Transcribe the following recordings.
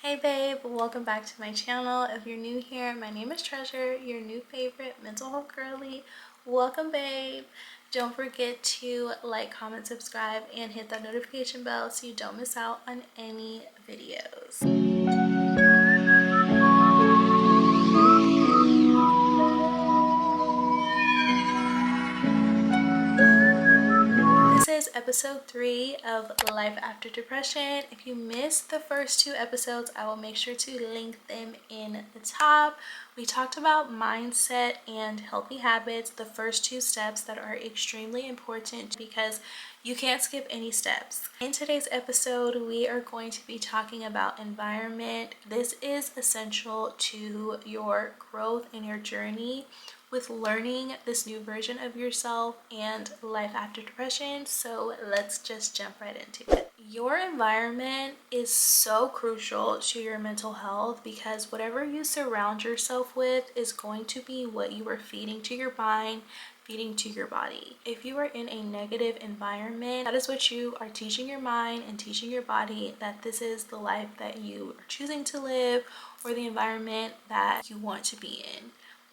Hey babe, welcome back to my channel. If you're new here, my name is Treasure, your new favorite mental health girly. Welcome babe. Don't forget to like, comment, subscribe, and hit that notification bell so you don't miss out on any videos. This is episode 3 of Life After Depression. If you missed the first 2 episodes, I will make sure to link them in the top. We talked about mindset and healthy habits, the first 2 steps that are extremely important because you can't skip any steps. In today's episode, we are going to be talking about environment. This is essential to your growth and your journey with learning this new version of yourself and life after depression. So let's just jump right into it. Your environment is so crucial to your mental health because whatever you surround yourself with is going to be what you are feeding to your mind, feeding to your body. If you are in a negative environment, that is what you are teaching your mind and teaching your body that this is the life that you are choosing to live or the environment that you want to be in.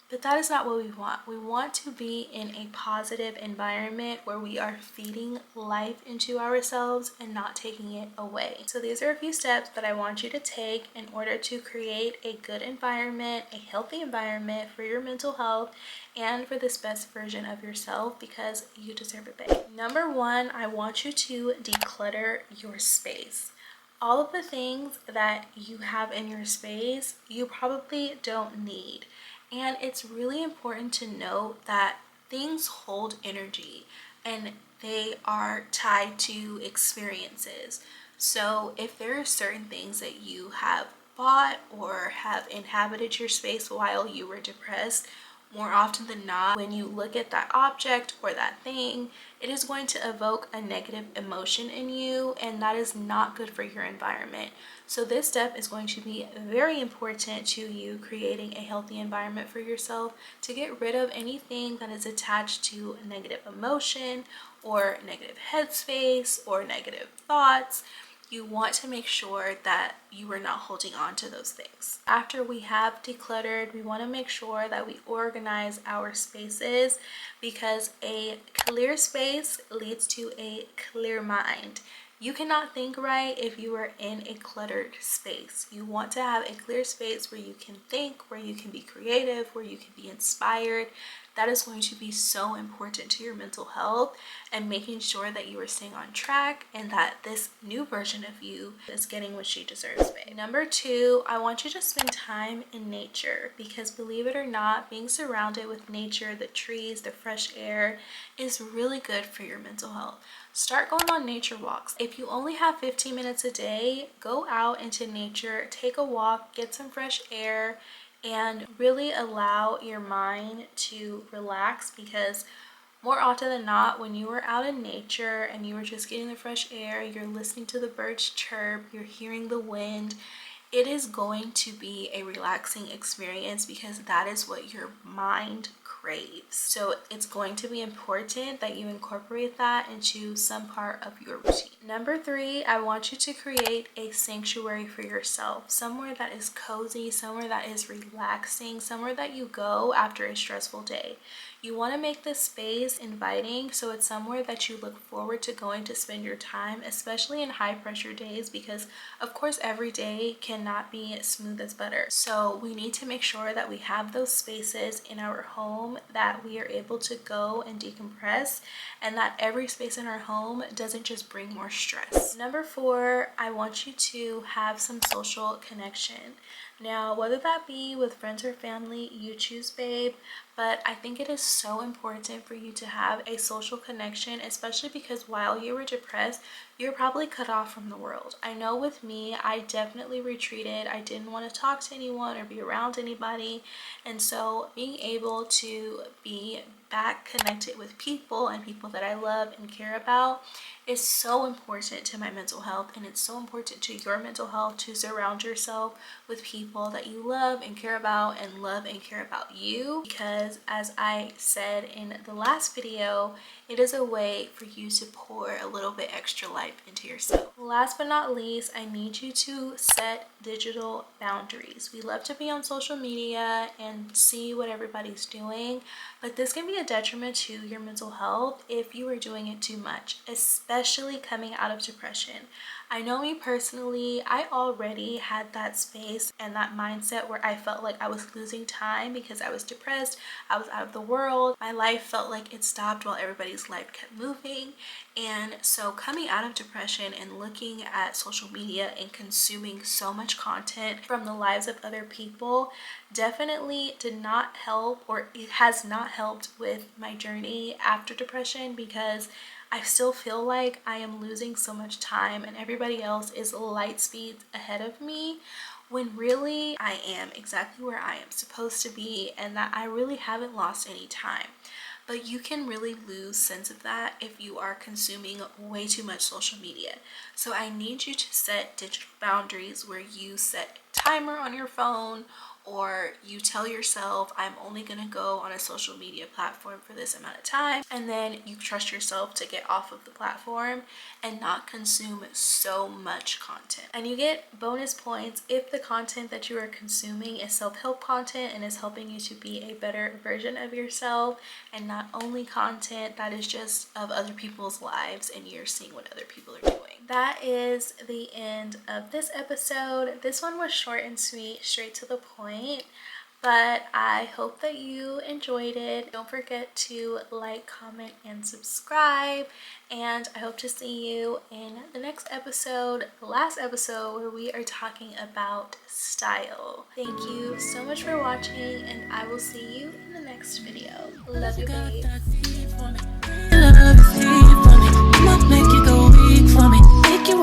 But that is not what we want. We want to be in a positive environment where we are feeding life into ourselves and not taking it away. So these are a few steps that I want you to take in order to create a good environment, a healthy environment for your mental health and for this best version of yourself because you deserve it, babe. Number 1, I want you to declutter your space. All of the things that you have in your space, you probably don't need. And it's really important to note that things hold energy and they are tied to experiences. So if there are certain things that you have bought or have inhabited your space while you were depressed, more often than not, when you look at that object or that thing, it is going to evoke a negative emotion in you, and that is not good for your environment. So this step is going to be very important to you creating a healthy environment for yourself to get rid of anything that is attached to negative emotion or negative headspace or negative thoughts. You want to make sure that you are not holding on to those things. After we have decluttered, we want to make sure that we organize our spaces because a clear space leads to a clear mind. You cannot think right if you are in a cluttered space. You want to have a clear space where you can think, where you can be creative, where you can be inspired. That is going to be so important to your mental health and making sure that you are staying on track and that this new version of you is getting what she deserves, babe. Number 2, I want you to spend time in nature because believe it or not, being surrounded with nature, the trees, the fresh air is really good for your mental health. Start going on nature walks. If you only have 15 minutes a day, go out into nature, take a walk, get some fresh air, and really allow your mind to relax because more often than not, when you are out in nature and you are just getting the fresh air, you're listening to the birds chirp, you're hearing the wind, it is going to be a relaxing experience because that is what your mind craves. So it's going to be important that you incorporate that into some part of your routine. Number 3, I want you to create a sanctuary for yourself, somewhere that is cozy, somewhere that is relaxing, somewhere that you go after a stressful day. You want to make this space inviting so it's somewhere that you look forward to going to spend your time, especially in high pressure days because of course every day cannot be smooth as butter. So we need to make sure that we have those spaces in our home that we are able to go and decompress and that every space in our home doesn't just bring more stress. Number 4, I want you to have some social connection. Now, whether that be with friends or family, you choose, babe, but I think it is so important for you to have a social connection, especially because while you were depressed, you're probably cut off from the world. I know with me, I definitely retreated. I didn't want to talk to anyone or be around anybody. And so being able to be back connected with people and people that I love and care about is so important to my mental health, and it's so important to your mental health to surround yourself with people that you love and care about and love and care about you, because as I said in the last video, it is a way for you to pour a little bit extra life life into yourself. Last but not least, I need you to set digital boundaries. We love to be on social media and see what everybody's doing, but this can be a detriment to your mental health if you are doing it too much, especially coming out of depression. I know me personally, I already had that space and that mindset where I felt like I was losing time because I was depressed, I was out of the world. My life felt like it stopped while everybody's life kept moving. And so coming out of depression and looking at social media and consuming so much content from the lives of other people definitely did not help, or it has not helped with my journey after depression, because I still feel like I am losing so much time and everybody else is light speeds ahead of me, when really I am exactly where I am supposed to be and that I really haven't lost any time. But you can really lose sense of that if you are consuming way too much social media. So I need you to set digital boundaries where you set a timer on your phone, or you tell yourself, I'm only gonna go on a social media platform for this amount of time, and then you trust yourself to get off of the platform and not consume so much content. And you get bonus points if the content that you are consuming is self-help content and is helping you to be a better version of yourself, and not only content that is just of other people's lives and you're seeing what other people are doing. That is the end of this episode. This one was short and sweet, straight to the point, but I hope that you enjoyed it. Don't forget to like, comment, and subscribe, and I hope to see you in the next episode, the last episode, where we are talking about style. Thank you so much for watching, and I will see you in the next video. Love you, babe. Love is deep for me. Make you go weak for me. Take you away.